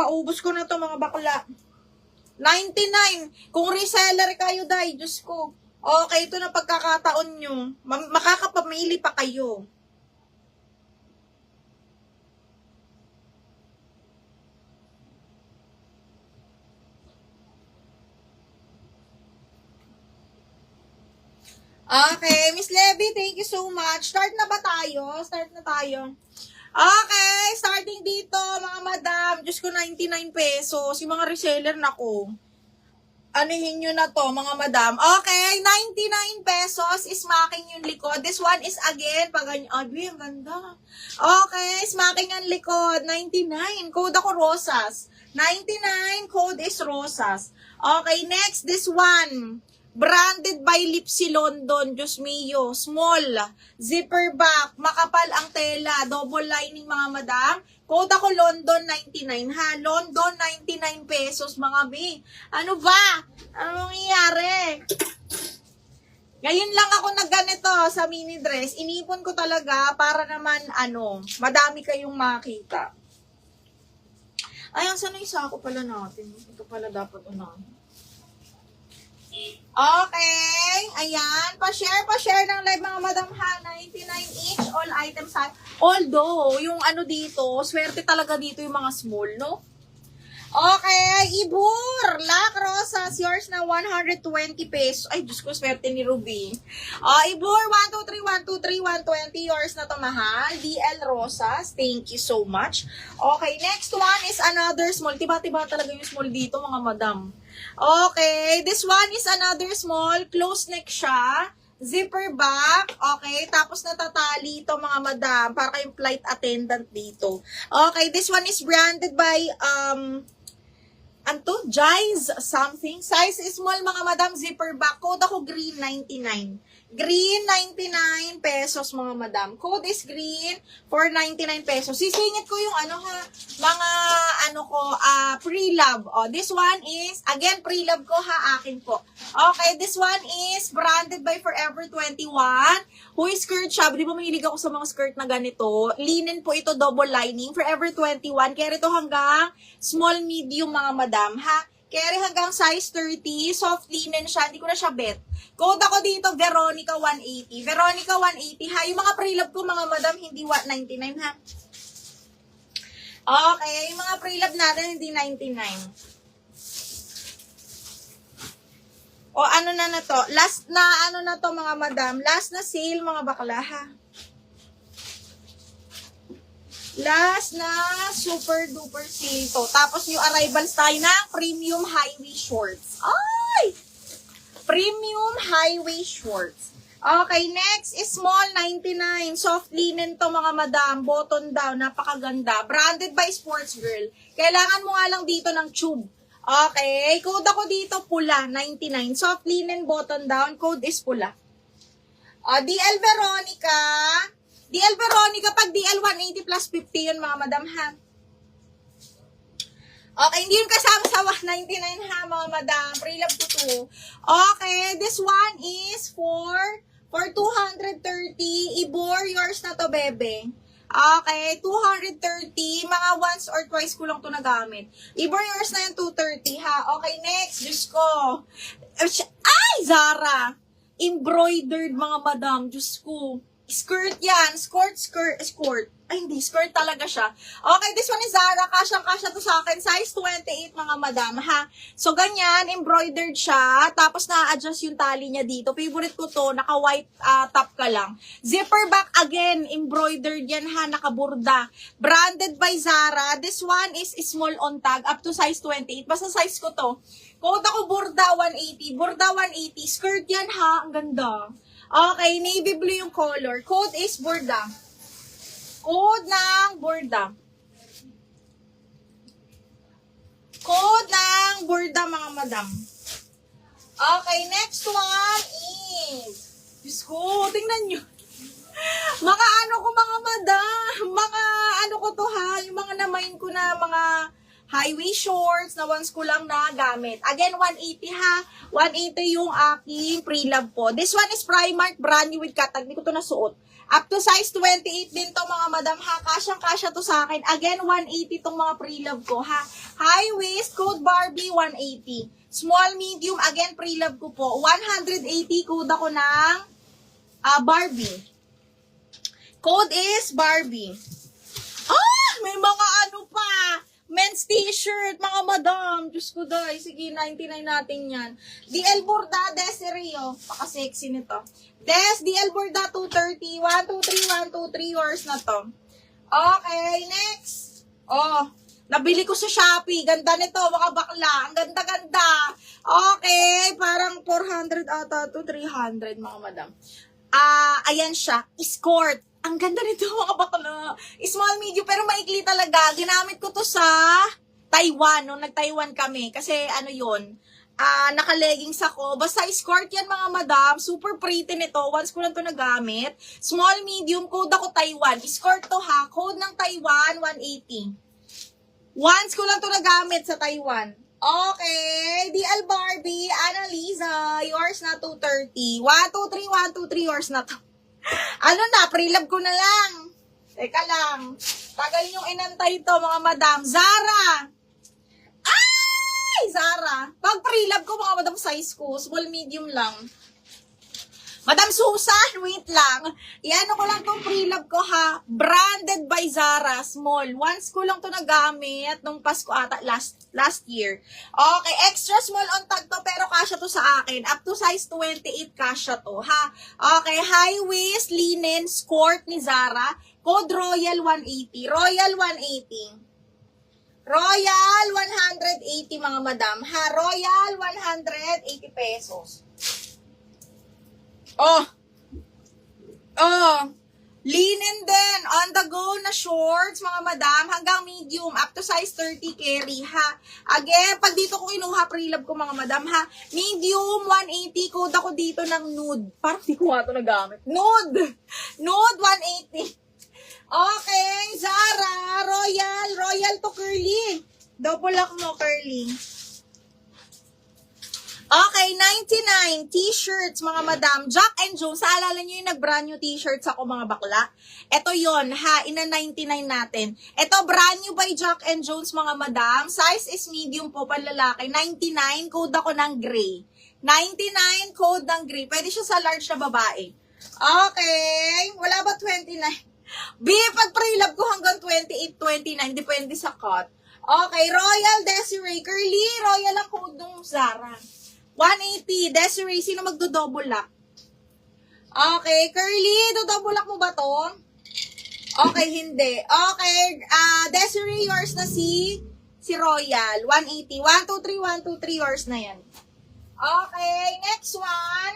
paubos ko na to mga bakla. 99. Kung reseller kayo, day, Diyos ko. Okay, ito na pagkakataon nyo. Makakapamili pa kayo. Okay, Miss Levy, thank you so much. Start na ba tayo? Start na tayo. Okay, starting dito, mga madam. Diyos ko, 99 pesos. Yung mga reseller na ko. Anuhin nyo na to, mga madam. Okay, 99 pesos. Smacking yung likod. This one is again, pag abi, ang ganda. Okay, smacking ang likod. 99. Code ako Rosas. 99, code is Rosas. Okay, next, this one. Branded by Lipsy London, Diyos mio, small, zipper back, makapal ang tela, double lining mga madam. Code ako London 99 ha, London 99 pesos mga bi. Ano ba? Anong nangyayari? Ngayon lang ako nagganito sa mini dress, inipon ko talaga para naman madami kayong makita. Ayan, sana yung sako pala natin? Ito pala dapat unahin. Okay, ayan, pa-share ng live mga madam ha, 99 each, all items ha. Although, yung dito, swerte talaga dito yung mga small, no? Okay, Ibur, Lac Rosas, yours na 120 pesos. Ay, Diyos ko, swerte ni Ruby. Ibur, 123, 120, yours na to mahal. DL Rosas, thank you so much. Okay, next one is another small. Tiba-tiba talaga yung small dito, mga madam. Okay, this one is another small, close neck siya, zipper back, okay, tapos natatali ito mga madam, para kayong flight attendant dito. Okay, this one is branded by, Jize something, size is small mga madam, zipper back, code ako green 99. Green, 99 pesos mga madam. Code is green for 99 pesos. Sisingit ko yung mga pre-love. This one is, again, pre-love ko ha, akin po. Okay, this one is branded by Forever 21. Huy, skirt siya. Di ba mahilig ako sa mga skirt na ganito? Linen po ito, double lining. Forever 21. Kaya ito hanggang small, medium mga madam ha. Carry hanggang size 30, soft linen siya, hindi ko na siya bet. Code ako dito, Veronica 180. Veronica 180 ha. Yung mga pre-love ko mga madam, hindi 199 ha. Okay, yung mga pre-love natin, hindi 99. O ano na to? Last na na to mga madam. Last na sale mga bakla ha. Last na super duper sale to. Tapos yung arrivals tayo ng premium highway shorts. Ay! Premium highway shorts. Okay, next is small 99. Soft linen to mga madam. Button down. Napakaganda. Branded by Sports Girl. Kailangan mo nga lang dito ng tube. Okay, code ako dito pula 99. Soft linen button down. Code is pula. DL Veronica. DL Veronica, pag DL 180 plus 50 yun mga madam ha. Okay, hindi yun kasama sa 199 ha mga madam. Pre-love ko to. Okay, this one is for 230. Ibor, yours na to bebe. Okay, 230. Mga once or twice ko lang to nagamit. Ibor, yours na yung 230 ha. Okay, next. Diyos ko. Ay, Zara. Embroidered mga madam. Diyos ko. Skirt yan. Skirt. Ay, hindi. Skirt talaga siya. Okay, this one is Zara. Kasyang-kasya to sa akin. Size 28, mga madam, ha? So, ganyan. Embroidered siya. Tapos, na-adjust yung tali niya dito. Favorite ko to. Naka-white top ka lang. Zipper back again. Embroidered yan, ha? Nakaburda. Branded by Zara. This one is small on tag. Up to size 28. Basta size ko to. Code ako Burda 180. Burda 180. Skirt yan, ha? Ang ganda. Okay, navy blue yung color. Code is Burda. Code ng Burda. Code ng Burda, mga madam. Okay, next one is... Diyos ko, tingnan nyo. Mga ko, mga madam. Mga ko to ha. Yung mga namain ko na mga High-waist shorts na once ko lang nagamit. Again, 180 ha. 180 yung aking pre-love po. This one is Primark, brand new with katag. Hindi ko to nasuot. Up to size 28 din to mga madam ha. Kasyang-kasya to sa akin. Again, 180 tong mga pre-love ko ha. High-waist, code Barbie, 180. Small, medium, again, pre-love ko po. 180, code ako ng Barbie. Code is Barbie. Ah! May mga ano pa! Men's t-shirt, mga madam. Diyos ko day. Sige, 99 natin yan. DL Borda, Desiree, oh. Paka-sexy nito. DL Borda, 230. 1, 2, 3, 1, 2, 3 yours na to. Okay, next. Oh, nabili ko sa Shopee. Ganda nito, mga bakla. Ang ganda-ganda. Okay, parang 400 ata to 300, mga madam. Ayan siya. Escort. Ang ganda nito, mga bakla. Small, medium, pero maikli talaga. Ginamit ko to sa Taiwan, nung nag-Taiwan kami. Kasi ano yun, naka-leggings ako. Basta escort yan, mga madam. Super pretty nito. Once ko lang to nagamit. Small, medium, code ako Taiwan. Escort to ha. Code ng Taiwan, 180. Once ko lang to nagamit sa Taiwan. Okay. DL Barbie, Annalisa, yours na 230. 1, 2, 3, 1, 2, 3, yours na to. Ano na, pre-love ko na lang. Teka lang. Tagal yung inantay ito, mga madam. Zara! Ay! Zara! Pag pre-love ko, mga madam, size ko. Small, medium lang. Madam Susan, wait lang. Iyan ko lang tong pre-love ko ha. Branded by Zara, small. Once ko lang to nagamit nung Pasko ata, last year. Okay, extra small on tag to, pero kasya to sa akin. Up to size 28 kasya to ha. Okay, high waist, linen, skirt ni Zara. Code Royal 180. Royal 180. Royal 180 mga madam ha. Royal 180 pesos. Oh, linen din, on the go na shorts, mga madam, hanggang medium, up to size 30 carry, ha. Again, pag dito ko kinuha, pre-love ko, mga madam, ha. Medium, 180, code ako dito ng nude. Parang di ko nga ito nagamit. Nude! Nude, 180. Okay, Zara, Royal to curly. Double lock mo, curly. Okay, 99 t-shirts, mga madam. Jack and Jones, saalala nyo yung nag-brand new t-shirts ako, mga bakla? Ito yon ha, ina 99 natin. Ito, brand new by Jack and Jones, mga madam. Size is medium po, panlalaki. 99, code ako ng gray. 99, code ng gray. Pwede siya sa large na babae. Okay, wala ba 29? B, pag pre-love ko hanggang 28, 29, depende sa cut. Okay, Royal Desiree, curly, Royal ang code ng Zara. 180. Desiree, sino magdo-double lock? Okay, curly, do-double lock mo ba to? Okay, hindi. Okay, Desiree, yours na si Royal. 180. 1, 2, 3, 1, 2, 3, yours na yan. Okay, next one.